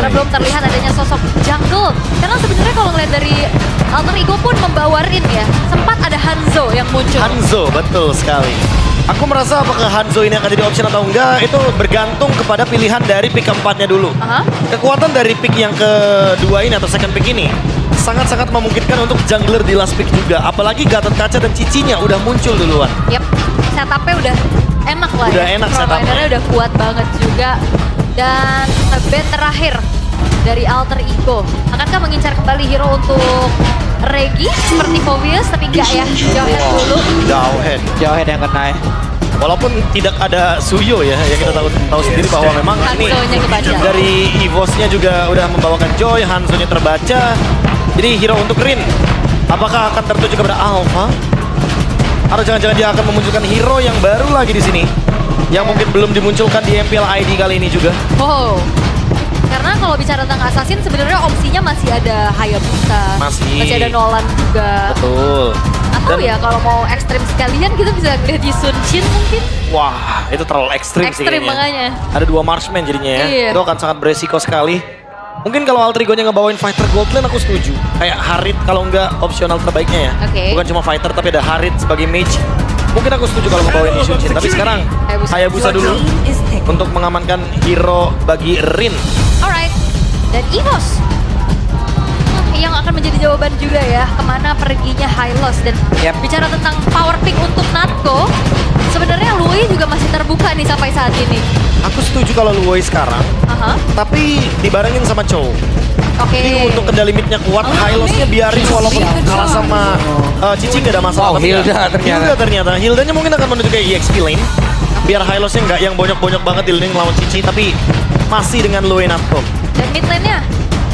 karena belum terlihat adanya sosok jungle. Karena sebenarnya kalau ngeliat dari Alter Ego pun membawa Rin ya, sempat ada Hanzo yang muncul. Hanzo, betul sekali. Aku merasa apakah Hanzo ini akan jadi option atau enggak, itu bergantung kepada pilihan dari pick keempatnya dulu. Kekuatan dari pick yang kedua ini atau second pick ini sangat-sangat memungkinkan untuk jungler di last pick juga. Apalagi Gatot Kaca dan Cicinya udah muncul duluan. Yap, setupnya udah enak lah Udah ya. enak setupnya. Providernya udah kuat banget juga. Dan band terakhir dari Alter Ego, akankah mengincar kembali hero untuk Regi seperti Phobius? Tapi enggak ya, Jawhead dulu. Jawhead yang kena ya. Walaupun tidak ada Suyo ya, yang kita tahu sendiri bahwa memang ini Hanzo-nya kebaca. dari EVOS-nya juga udah membawakan Joy, Hanzo-nya terbaca. Jadi hero untuk Rin, apakah akan tertuju kepada Alpha? Atau jangan-jangan dia akan memunculkan hero yang baru lagi di sini, yang mungkin belum dimunculkan di MPL ID kali ini juga. Oh, karena kalau bicara tentang Assassin sebenarnya opsinya masih ada Hayabusa, Masih. ada Nolan juga. Betul. Atau ya kalau mau ekstrim sekalian kita bisa lihat di Sun Shin mungkin. Wah, itu terlalu ekstrim sih Ekstrim kayaknya. makanya. Ada 2 marksman jadinya ya. Iya. Itu akan sangat beresiko sekali. Mungkin kalau Alter Ego-nya ngebawain fighter gold lane aku setuju. Kayak Harit kalau enggak opsional terbaiknya ya. Oke. Bukan cuma fighter tapi ada Harit sebagai mage. Mungkin aku setuju kalau ngebawain Lee Shin. Tapi sekarang Hayabusa dulu untuk mengamankan hero bagi Rin. Alright, dan EVOS yang akan menjadi jawaban juga ya kemana perginya Hylos. Dan bicara tentang power pick untuk Natko, sebenarnya Lui juga masih terbuka nih sampai saat ini. Aku setuju kalau Luwei sekarang, tapi dibarengin sama Chow. Oke. Jadi untuk kendali midnya kuat, Hylosnya biarin walaupun kalah sama Cici nggak ada masalah. Oh, Tapi Hilda ya, ternyata. Hilda ternyata. Hildanya mungkin akan menuju ke EXP lane. Biar Hylosnya nggak yang bonyok-bonyok banget di lane lawan Cici, tapi masih dengan Luwei Natko. Dan mid lane-nya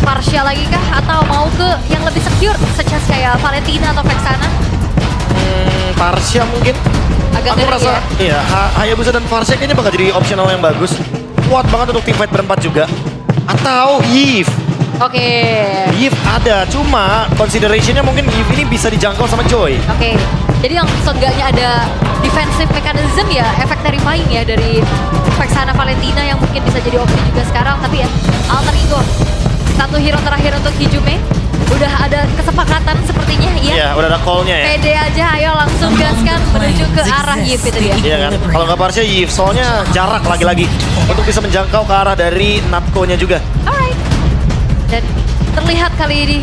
Parsia lagi kah atau mau ke yang lebih secure such as kayak Valentina atau Vexana? Parsia mungkin. Agak Aku ngeri rasa iya, Hayabusa dan Parsia kayaknya bakal jadi optional yang bagus. Kuat banget untuk teamfight berempat juga. Atau Yves. Oke. Yves ada, cuma considerationnya mungkin Yves ini bisa dijangkau sama Joy. Oke. Jadi yang seenggaknya ada defensive mechanism ya, efek terrifying ya dari Vexana Valentina yang mungkin bisa jadi opsi juga sekarang. Tapi ya, Alter Ego, satu hero terakhir untuk Hijume. Udah ada kesepakatan sepertinya, iya. Iya, udah ada call-nya ya. Pede aja, ayo langsung gaskan menuju ke arah Yves itu dia. Iya kan, kalau nggak Parsia Yves, soalnya jarak lagi-lagi untuk bisa menjangkau ke arah dari Natko-nya juga. Alright. Dan terlihat kali ini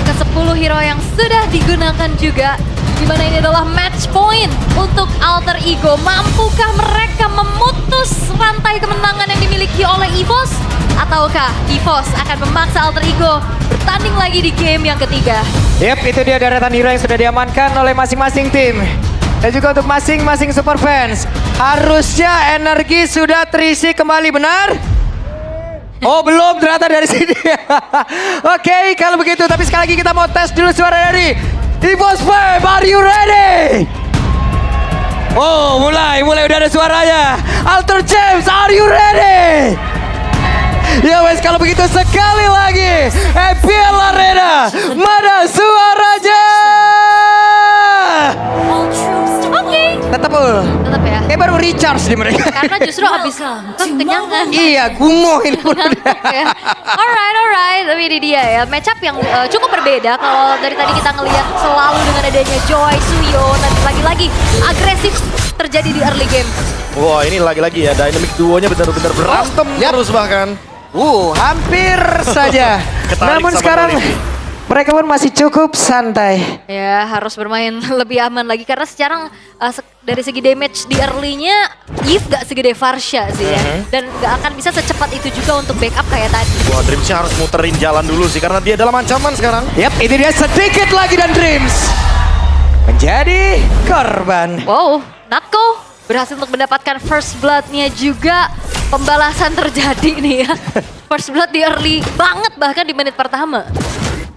ke-10 hero yang sudah digunakan juga. Di mana ini adalah match point untuk Alter Ego. Mampukah mereka memutus rantai kemenangan yang dimiliki oleh EVOS? Ataukah EVOS akan memaksa Alter Ego bertanding lagi di game yang ketiga? Yep, itu dia deretan hero yang sudah diamankan oleh masing-masing tim. Dan juga untuk masing-masing super fans. Harusnya energi sudah terisi kembali, benar? Oh belum, ternyata dari sini. Oke, kalau begitu. Tapi sekali lagi kita mau tes dulu suara dari EVOS Fam. Are you ready? Oh, mulai udah ada suaranya. Alter James, are you ready? Ya wes, kalau begitu sekali lagi MPL Arena, mana suaranya? Oke. Tetap ya. kayak baru recharge di mereka. Karena justru habis kenyangan. Iya, gumoh ini. Ya. Alright. Tapi ini dia ya, matchup yang cukup berbeda. Kalau dari tadi kita ngelihat selalu dengan adanya Joy, Suyo, dan lagi-lagi agresif terjadi di early game. Wah, ini lagi-lagi ya, dynamic duonya benar-benar berantem terus bahkan. Hampir saja. Ketarik Namun sama sekarang Dolly. mereka pun masih cukup santai. Ya, harus bermain lebih aman lagi karena secara dari segi damage di early-nya Yves gak segede Varsha sih ya. Dan gak akan bisa secepat itu juga untuk backup kayak tadi. Wah, Dreamsnya harus muterin jalan dulu sih karena dia dalam ancaman sekarang. Yap, ini dia sedikit lagi dan Dreams menjadi korban. Wow, Natko berhasil untuk mendapatkan first blood-nya juga. Pembalasan terjadi nih ya. First blood di early banget bahkan di menit pertama.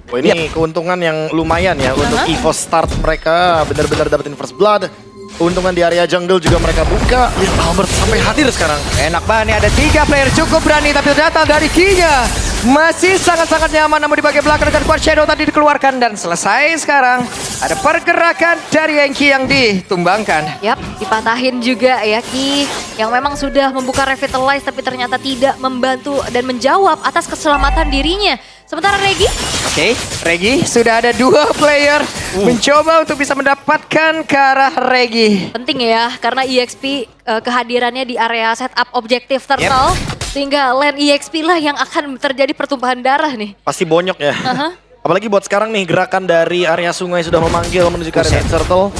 Wah, ini keuntungan yang lumayan ya untuk EVOS start mereka benar-benar dapetin first blood. Keuntungan di area jungle juga mereka buka. Lihat Albert sampai hadir sekarang. Enak banget nih, ada 3 player cukup berani tapi datang dari Kinya. Masih sangat-sangat nyaman, namun di bagian belakang dengan Quad Shadow tadi dikeluarkan dan selesai sekarang. Ada pergerakan dari Enki yang ditumbangkan. Yap, dipatahin juga ya Ki, yang memang sudah membuka Revitalize tapi ternyata tidak membantu dan menjawab atas keselamatan dirinya. Sementara Regi, Oke, Regi sudah ada 2 player mencoba untuk bisa mendapatkan ke arah Regi. penting ya karena EXP kehadirannya di area setup objektif turtle. Sehingga lane EXP lah yang akan terjadi pertumpahan darah nih. Pasti bonyok ya. Apalagi buat sekarang nih, gerakan dari area sungai sudah memanggil menuju ke area turtle.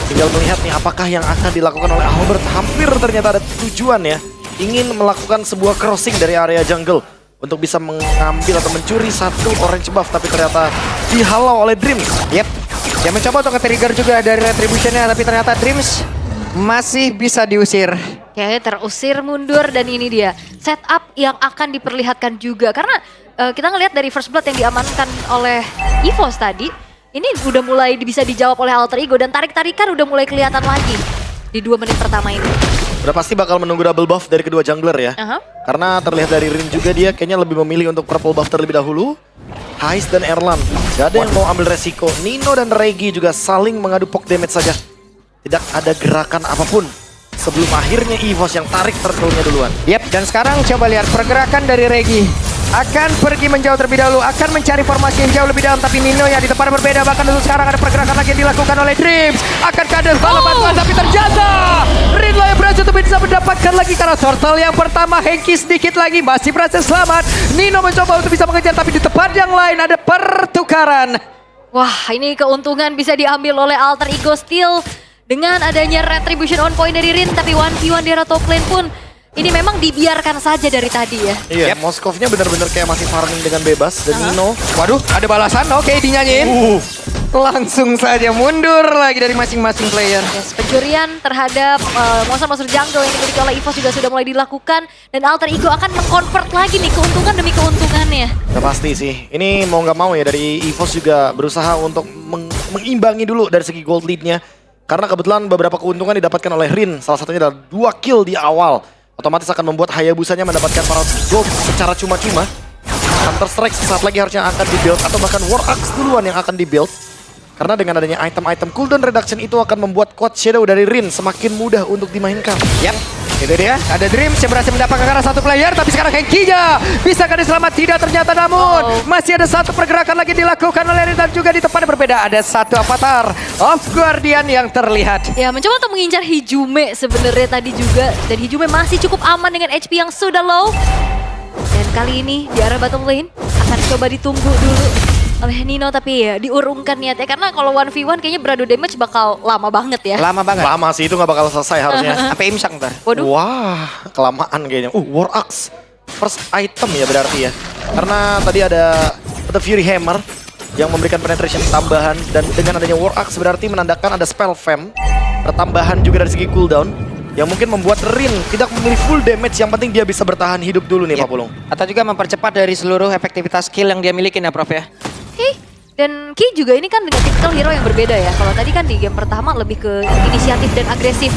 Tinggal melihat nih apakah yang akan dilakukan oleh Albert. Hampir ternyata ada tujuan ya. Ingin melakukan sebuah crossing dari area jungle. Untuk bisa mengambil atau mencuri satu orange buff. Tapi ternyata dihalau oleh Dreams. Yep, dia mencoba untuk nge-trigger juga dari retributionnya. Tapi ternyata Dreams masih bisa diusir. Kayaknya terusir mundur dan ini dia setup yang akan diperlihatkan juga. Karena kita ngelihat dari First Blood yang diamankan oleh EVOS tadi. Ini udah mulai bisa dijawab oleh Alter Ego dan tarik-tarikan udah mulai kelihatan lagi di 2 menit pertama ini. Udah pasti bakal menunggu double buff dari kedua jungler ya. Karena terlihat dari Rin juga dia kayaknya lebih memilih untuk purple buff terlebih dahulu. Hais dan Erlan, gak ada yang mau ambil resiko. Nino dan Regi juga saling mengadu poke damage saja. Tidak ada gerakan apapun sebelum akhirnya EVOS yang tarik turtle-nya duluan. Yep, dan sekarang coba lihat pergerakan dari Regi. Akan pergi menjauh terlebih dahulu, akan mencari formasi yang jauh lebih dalam. Tapi Nino yang di tempat berbeda, bahkan untuk sekarang ada pergerakan lagi yang dilakukan oleh Dreams. Akankah ada salah bantuan, tapi ternyata Rinlo yang berhasil untuk bisa mendapatkan lagi karena turtle yang pertama. Henki sedikit lagi masih berhasil selamat. Nino mencoba untuk bisa mengejar, tapi di tempat yang lain ada pertukaran. Wah, ini keuntungan bisa diambil oleh Alter Ego Steel. Dengan adanya retribution on point dari Rin, tapi 1v1 di area top lane pun ini memang dibiarkan saja dari tadi ya. Iya, Moskovnya benar-benar kayak masih farming dengan bebas. Dan Nino, Waduh, ada balasan. Oke, dinyanyiin. Langsung saja mundur lagi dari masing-masing player. Yes, pencurian terhadap monster-monster jungle yang dimiliki oleh EVOS juga sudah mulai dilakukan. Dan Alter Ego akan meng-convert lagi nih keuntungan demi keuntungannya. udah pasti sih. Ini mau nggak mau ya dari EVOS juga berusaha untuk mengimbangi dulu dari segi gold lead-nya. Karena kebetulan beberapa keuntungan didapatkan oleh Rin. Salah satunya adalah 2 kill di awal. Otomatis akan membuat Hayabusanya mendapatkan para gold secara cuma-cuma. Counter Strike sesaat lagi harusnya akan di-build. Atau bahkan War Axe duluan yang akan di-build. Karena dengan adanya item-item cooldown reduction itu akan membuat Quad Shadow dari Rin semakin mudah untuk dimainkan. Yap, itu dia. Ada Dreams yang berhasil mendapatkan karena 1 player, tapi sekarang Henkinya bisakah diselamat? Tidak ternyata, namun masih ada 1 pergerakan lagi dilakukan oleh Rin dan juga di tempat yang berbeda ada 1 avatar of Guardian yang terlihat. Ya, mencoba untuk mengincar Hijume sebenarnya tadi juga. Dan Hijume masih cukup aman dengan HP yang sudah low. Dan kali ini di arah bottom lane akan coba ditunggu dulu oleh Nino, tapi ya diurungkan niatnya. Karena kalau 1v1 kayaknya beradu damage bakal lama banget ya. Lama banget. Lama sih, itu nggak bakal selesai harusnya. Sampai imsak ntar. Waduh. Wah, kelamaan kayaknya. War Axe. First item ya berarti ya. Karena tadi ada The Fury Hammer yang memberikan penetration tambahan. Dan dengan adanya War Axe berarti menandakan ada spell fam. Pertambahan juga dari segi cooldown. Yang mungkin membuat Rin tidak memilih full damage. Yang penting dia bisa bertahan hidup dulu nih Pak Pulung. Atau juga mempercepat dari seluruh efektivitas skill yang dia miliki ya Prof ya. Oke. Dan Ki juga ini kan dengan typical hero yang berbeda ya. Kalau tadi kan di game pertama lebih ke inisiatif dan agresif.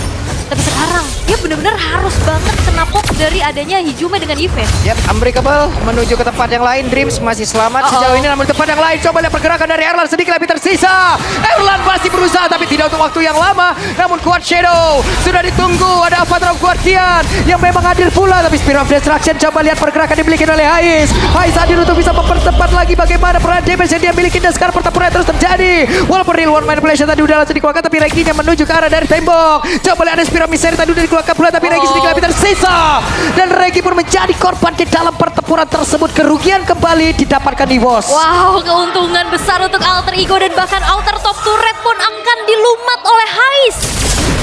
Tapi sekarang dia benar-benar harus banget kena pop dari adanya Hijume dengan Yves. Yap, Unbreakable menuju ke tempat yang lain. Dreams masih selamat sejauh ini, namun di tempat yang lain coba lihat pergerakan dari Erlan sedikit lebih tersisa. Erlan masih berusaha tapi tidak untuk waktu yang lama. Namun Quad Shadow sudah ditunggu. Ada Avatar of Guardian yang memang hadir pula, tapi Spear of Destruction coba lihat pergerakan dimiliki oleh Hais. Hais hadir untuk bisa mempercepat lagi bagaimana peran damage yang dia miliki dan sekarang pertempuran terus terjadi. Walaupun real one manipulation tadi udah langsung dikeluarkan, tapi Reginya menuju ke arah dari tembok. Coba lihat ada Spear of Misery tadi udah dikeluarkan pula, tapi Regi sedikit lebih tersisa. Dan Regi pun menjadi korban di dalam pertempuran tersebut. Kerugian kembali didapatkan di EVOS. Wow, keuntungan besar untuk Alter Ego dan bahkan Alter Top Turret pun akan dilumat oleh Hais.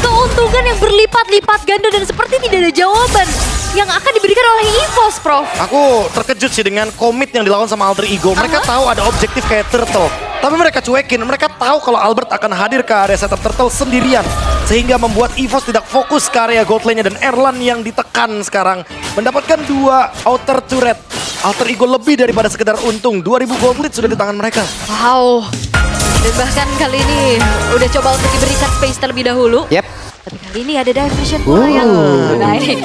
Keuntungan yang berlipat-lipat ganda dan seperti tidak ada jawaban yang akan diberikan oleh EVOS, Prof. Aku terkejut sih dengan komit yang dilakukan sama Alter Ego. Mereka tahu ada objektif kayak Turtle. Tapi mereka cuekin. Mereka tahu kalau Albert akan hadir ke area setup Turtle sendirian. Sehingga membuat EVOS tidak fokus ke area gold lane-nya. Dan Erlan yang ditekan sekarang mendapatkan 2 outer turret. Alter Ego lebih daripada sekedar untung. 2000 gold lead sudah di tangan mereka. Wow. Dan bahkan kali ini udah coba untuk diberikan space terlebih dahulu. Yep. Tapi kali ini ada diversion pula yang... Nah ini.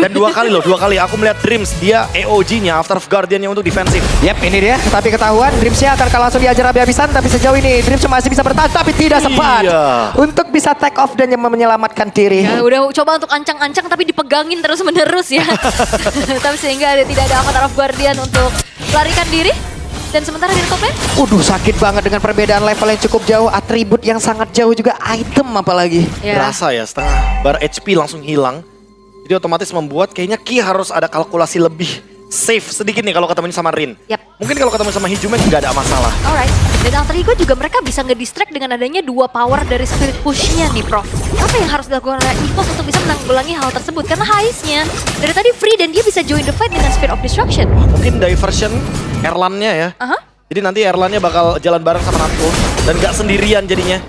Dan dua kali aku melihat Dreams, dia AOG-nya, After of Guardian-nya untuk defensif. Yap, ini dia. Tapi ketahuan Dreams-nya akan langsung diajar habis-habisan. Tapi sejauh ini Dreams masih bisa bertahan, tapi tidak sempat. Iya. Untuk bisa take off dan menyelamatkan diri. Ya, udah coba untuk ancang-ancang tapi dipegangin terus-menerus ya. Tapi sehingga tidak ada Avatar of Guardian untuk larikan diri. Dan sementara di top lane, Sakit banget dengan perbedaan level yang cukup jauh. Atribut yang sangat jauh juga, item apalagi. ya. Berasa ya, setengah bar HP langsung hilang. Jadi otomatis membuat kayaknya Ki harus ada kalkulasi lebih safe sedikit nih kalau ketemu sama Rin. Yap. Mungkin kalau ketemu sama Hijumen nggak ada masalah. Alright, dan Alter Ego juga mereka bisa ngedistract dengan adanya 2 power dari Spirit Push-nya nih Prof. Apa yang harus dilakukan oleh EVOS untuk bisa menanggulangi hal tersebut? Karena Heist-nya dari tadi free dan dia bisa join the fight dengan Spirit of Destruction. Mungkin diversion Erlan-nya ya. Aha. Jadi nanti Erlan-nya bakal jalan bareng sama Natko. Dan nggak sendirian jadinya.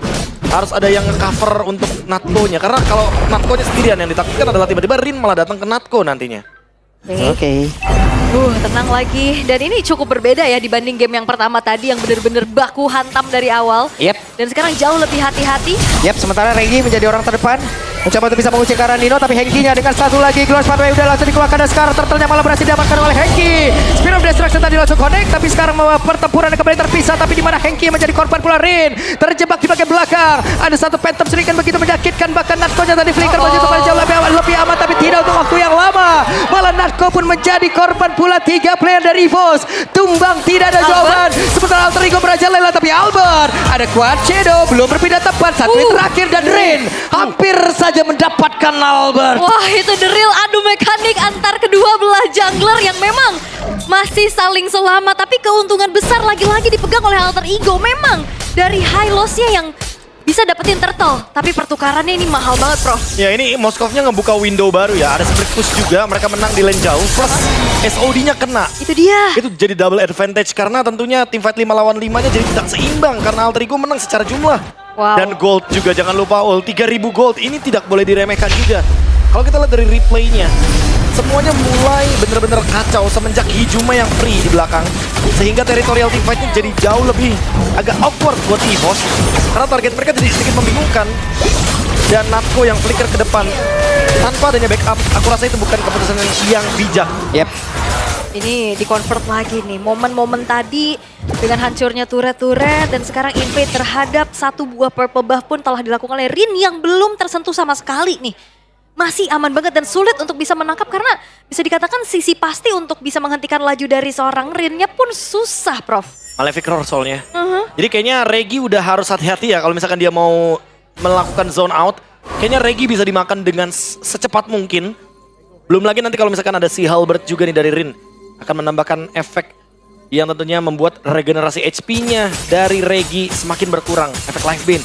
Harus ada yang cover untuk Natko-nya. Karena kalau Natko-nya sendirian yang ditakutkan adalah tiba-tiba Rin malah datang ke Natko nantinya. Oke. Tenang lagi. Dan ini cukup berbeda ya dibanding game yang pertama tadi yang bener-bener baku hantam dari awal. Yep. Dan sekarang jauh lebih hati-hati. Yap, sementara Regi menjadi orang terdepan. Mencoba untuk bisa mengusir ke arah Nino, tapi Hengki-nya dengan satu lagi. Glorious Pathway udah langsung dikeluarkan dan sekarang turtle-nya malah berhasil diamankan oleh Hengki. Spirit of Destruction tadi langsung connect, tapi sekarang pertempuran kembali terpisah. Tapi di mana Hengki menjadi korban pula Rin. Terjebak di bagian belakang. Ada satu Phantom Shuriken begitu menyakitkan. Bahkan Natko-nya tadi flicker maju kembali jauh lebih aman, tapi tidak untuk waktu yang lama. Malah Natko pun menjadi korban pula 3 player dari EVOS. Tumbang tidak ada jawaban. Sementara Alter Ego merajalela, tapi Albert ada Quad Shadow belum berpindah tepat. Satu hit terakhir dan Rin hampir saja mendapatkan Albert. Wah, itu the real adu mekanik antar kedua belah jungler yang memang masih saling selamat. Tapi keuntungan besar lagi-lagi dipegang oleh Alter Ego. Memang dari high loss-nya yang bisa dapetin turtle. Tapi pertukarannya ini mahal banget, Prof. Ya ini Moskovnya ngebuka window baru ya. Ada split push juga, mereka menang di lane jauh. Plus SOD-nya kena. Itu dia. Itu jadi double advantage karena tentunya tim fight 5 lawan 5-nya jadi tidak seimbang. Karena Alter Ego menang secara jumlah. Wow. Dan gold juga, jangan lupa Ul, 3000 gold. Ini tidak boleh diremehkan juga. Kalau kita lihat dari replaynya, semuanya mulai bener-bener kacau semenjak Hijume yang free di belakang. Sehingga territorial team fight-nya jadi jauh lebih agak awkward buat EVOS. Karena target mereka jadi sedikit membingungkan. Dan Natko yang flicker ke depan. Tanpa adanya backup, aku rasa itu bukan keputusan yang bijak. Yep. Ini di-convert lagi nih, momen-momen tadi dengan hancurnya turret-turret dan sekarang invade terhadap satu buah purple buff pun telah dilakukan oleh Rin yang belum tersentuh sama sekali nih. Masih aman banget dan sulit untuk bisa menangkap karena bisa dikatakan sisi pasti untuk bisa menghentikan laju dari seorang Rin-nya pun susah, Prof. Malefic Roar soalnya. Jadi kayaknya Regi udah harus hati-hati ya kalau misalkan dia mau melakukan zone out. Kayaknya Regi bisa dimakan dengan secepat mungkin. Belum lagi nanti kalau misalkan ada si Halberd juga nih dari Rin. Akan menambahkan efek yang tentunya membuat regenerasi HP-nya dari Regi semakin berkurang. Efek Life Bane.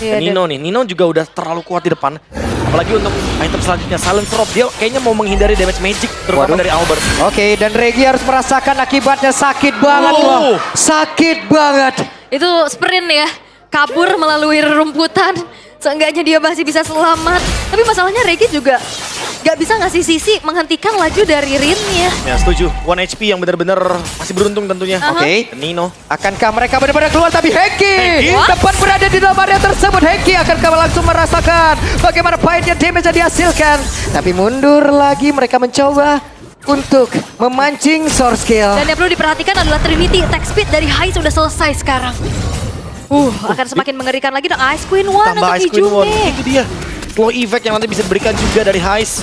Iya, Nino nih, Nino juga udah terlalu kuat di depan. Apalagi untuk item selanjutnya, Silent Drop. Dia kayaknya mau menghindari damage magic, terutama dari Albert. Oke, dan Regi harus merasakan akibatnya sakit banget loh. Sakit banget. Itu sprint ya, kabur melalui rerumputan. Seenggaknya dia masih bisa selamat. Tapi masalahnya Regi juga gak bisa ngasih sisi menghentikan laju dari Rin-nya. Ya setuju, 1 HP yang benar-benar masih beruntung tentunya. Oke. Nino. Akankah mereka benar-benar keluar? Tapi Hengki What? tepat berada di dalam area tersebut. Hengki akankah langsung merasakan bagaimana pahitnya damage yang dihasilkan. Tapi mundur lagi, mereka mencoba untuk memancing source kill. Dan yang perlu diperhatikan adalah Trinity attack speed dari Heist sudah selesai sekarang. Akan semakin mengerikan lagi dong Ice Queen One Tambah untuk Ice Queen One, Hijume. itu dia. Slow effect yang nanti bisa diberikan juga dari Heist.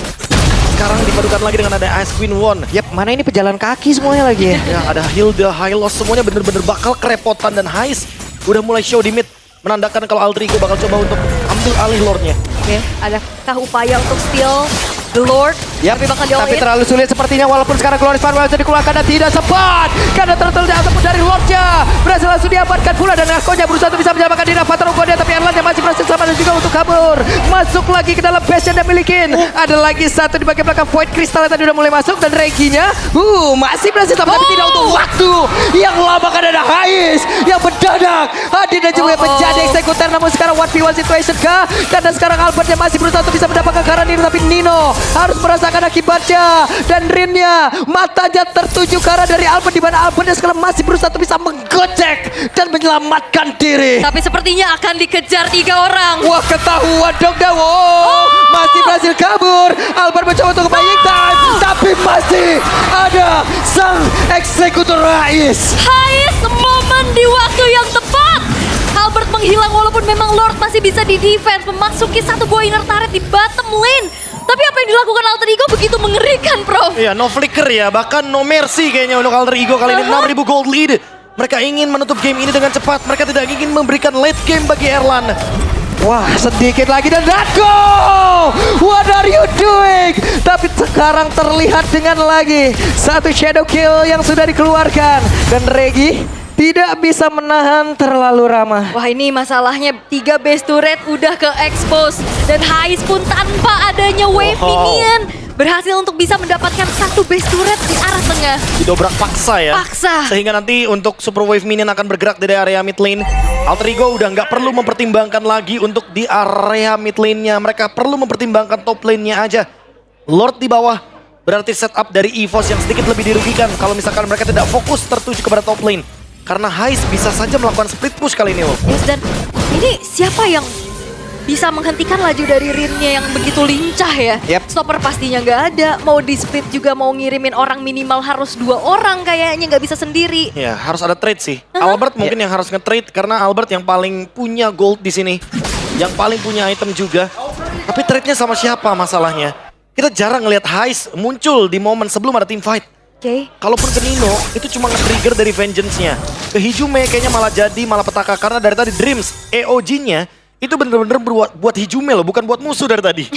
Sekarang dipadukan lagi dengan ada Ice Queen One. Yap, mana ini pejalan kaki semuanya lagi ya. Ya ada Hilda, Hylos, semuanya bener-bener bakal kerepotan. Dan Heist udah mulai show di mid. Menandakan kalau Alter Ego bakal coba untuk ambil alih Lordnya. Oke, adakah upaya untuk steal the Lord? Yap, Tapi bakal tapi di-all-in. terlalu sulit sepertinya walaupun sekarang Glorious Pathway sudah dikeluarkan dan tidak sempat. Karena turtle-nya ataupun dari Lordnya berhasil langsung diamankan pula dan Nakonya berusaha untuk bisa menyelamatkan diri Avatar Ugodia, tapi Erlan yang masih berhasil selamat dan juga untuk kabur. Masuk lagi ke dalam base yang dia milikin. Ada lagi satu di bagian belakang Void Crystal yang tadi udah mulai masuk dan Reginya masih berhasil selamat tapi tidak untuk waktu yang lama kan ada Heist yang mendadak hadir dan juga menjadi eksekutor. Namun sekarang 1v1 situation kah? Karena sekarang Albertnya masih berusaha untuk bisa mendapatkan Karan Nino, tapi Nino harus merasakan serangan akibatnya. Dan Rinnya matanya tertuju ke arah dari Albert, di mana Albert yang sekarang masih berusaha untuk bisa menggocek dan menyelamatkan diri. Tapi sepertinya akan dikejar 3 orang. Wah, ketahuan dong Dawo. Masih berhasil kabur. Albert mencoba untuk buying time, tapi masih ada sang eksekutor Rais. Hais, momen di waktu yang tepat. Albert menghilang walaupun memang Lord masih bisa di-defense. Memasuki satu buah inner turret di bottom lane. Tapi apa yang dilakukan Alter Ego begitu mengerikan, Prof. Iya, no flicker ya, bahkan no mercy kayaknya untuk Alter Ego kali ini. 6.000 gold lead. Mereka ingin menutup game ini dengan cepat. Mereka tidak ingin memberikan late game bagi Erlan. Wah, sedikit lagi dan Datko! What are you doing? Tapi sekarang terlihat dengan lagi satu shadow kill yang sudah dikeluarkan. Dan Regi tidak bisa menahan terlalu ramah. Wah, ini masalahnya 3 base turret udah ke expose. Dan Hais pun tanpa adanya wave minion berhasil untuk bisa mendapatkan satu base turret di arah tengah. Didobrak paksa ya. Paksa. Sehingga nanti untuk Super Wave Minion akan bergerak dari area mid lane. Alter Ego udah nggak perlu mempertimbangkan lagi untuk di area mid lane-nya. Mereka perlu mempertimbangkan top lane-nya aja. Lord di bawah berarti setup dari EVOS yang sedikit lebih dirugikan kalau misalkan mereka tidak fokus tertuju kepada top lane. Karena Hais bisa saja melakukan split push kali ini loh. Yes, dan ini siapa yang bisa menghentikan laju dari Rinnya yang begitu lincah ya? Yep. Stopper pastinya nggak ada. Mau di split juga mau ngirimin orang minimal harus 2 orang kayaknya, nggak bisa sendiri. Ya, harus ada trade sih. Albert mungkin yang harus nge-trade karena Albert yang paling punya gold di sini. Yang paling punya item juga. Tapi trade-nya sama siapa masalahnya? Kita jarang ngelihat Hais muncul di momen sebelum ada team fight. Oke. Kalaupun ke Nino, itu cuma nge-trigger dari vengeance-nya. Ke Hijume kayaknya malah jadi malah petaka. Karena dari tadi Dreams, EOG-nya, itu bener-bener buat Hijume loh, bukan buat musuh dari tadi.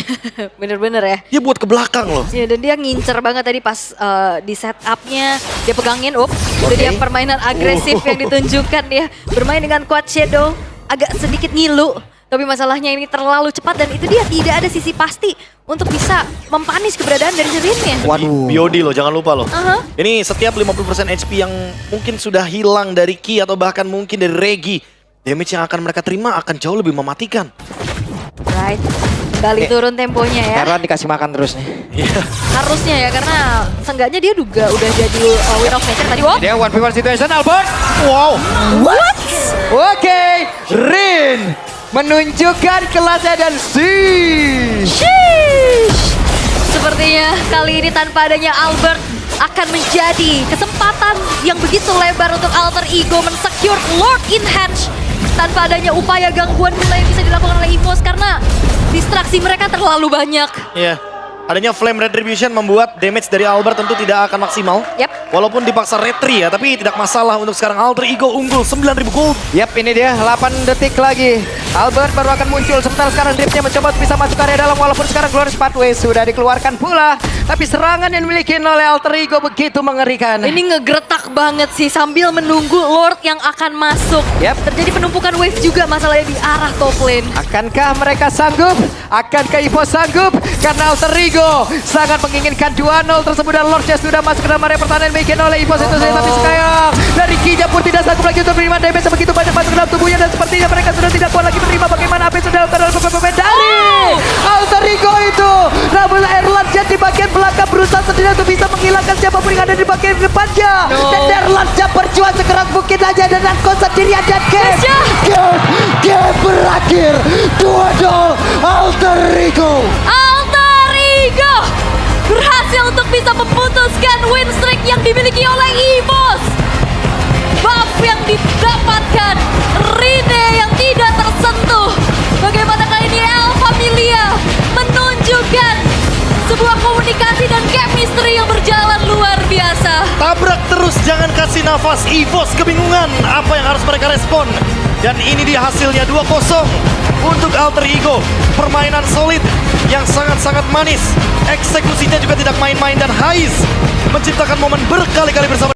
Bener-bener ya. Dia buat ke belakang loh. Ya, dan dia ngincer banget tadi pas di setupnya dia pegangin, itu dia permainan agresif yang ditunjukkan ya. Bermain dengan Quad Shadow, agak sedikit ngilu. Tapi masalahnya ini terlalu cepat dan itu dia tidak ada sisi pasti untuk bisa mempanis keberadaan dari Rinnya. Waduh. BOD loh, jangan lupa loh. Aha. Ini setiap 50% HP yang mungkin sudah hilang dari Ki atau bahkan mungkin dari Regi, damage yang akan mereka terima akan jauh lebih mematikan. Right. Kembali turun temponya ya. Erlan dikasih makan terus nih. Iya. Harusnya ya, karena seenggaknya dia juga udah jadi win of nature tadi. Wow. Dia 1v1 situation Albert. Wow. What? Oke, Rin menunjukkan kelasnya dan Sheesh. Sepertinya kali ini tanpa adanya Albert akan menjadi kesempatan yang begitu lebar untuk Alter Ego mensecure Lord in Hatch. Tanpa adanya upaya gangguan pula yang bisa dilakukan oleh EVOS karena distraksi mereka terlalu banyak. Iya. Adanya Flame Retribution membuat damage dari Albert tentu tidak akan maksimal. Yap. Walaupun dipaksa retri ya, tapi tidak masalah untuk sekarang Alter Ego unggul 9.000 gold. Yap, ini dia 8 detik lagi. Albert baru akan muncul sementara sekarang Dripnya mencoba untuk bisa masuk area dalam walaupun sekarang Glorious Pathway sudah dikeluarkan pula. Tapi serangan yang dimiliki oleh Alter Ego begitu mengerikan. Ini ngegertak banget sih sambil menunggu Lord yang akan masuk. Yap. Terjadi penumpukan wave juga masalahnya di arah top lane. Akankah mereka sanggup? Akankah EVOS sanggup? Karena Alter Ego sangat menginginkan 2-0 tersebut dan Lordnya sudah masuk ke dalam area pertahanan bikin oleh EVOS itu saja. Tapi sekarang dari Kinya pun tidak sanggup lagi untuk menerima damage begitu banyak masuk ke dalam tubuhnya dan sepertinya mereka sudah tidak kuat lagi menerima bagaimana apa yang sudah dilakukan oleh pemain dari Alter Ego itu. Namun Erlandsnya di bagian belakang berusaha sendiri untuk bisa menghilangkan siapapun yang ada di bagian depannya. Dan Erlandsnya berjuang sekeras mungkin aja dan Nanko sendirian dan game berakhir 2-0 Alter Ego. Alter Ego berhasil untuk bisa memutuskan win streak yang dimiliki oleh EVOS. Buff yang didapatkan, Rine yang tidak tersentuh. Bagaimana kali ini El Familia menunjukkan sebuah komunikasi dan chemistry yang berjalan luar biasa. Tabrak terus, jangan kasih nafas. EVOS kebingungan apa yang harus mereka respon. Dan ini dia hasilnya 2-0 untuk Alter Ego. Permainan solid yang sangat-sangat manis. Eksekusinya juga tidak main-main dan Hais menciptakan momen berkali-kali bersama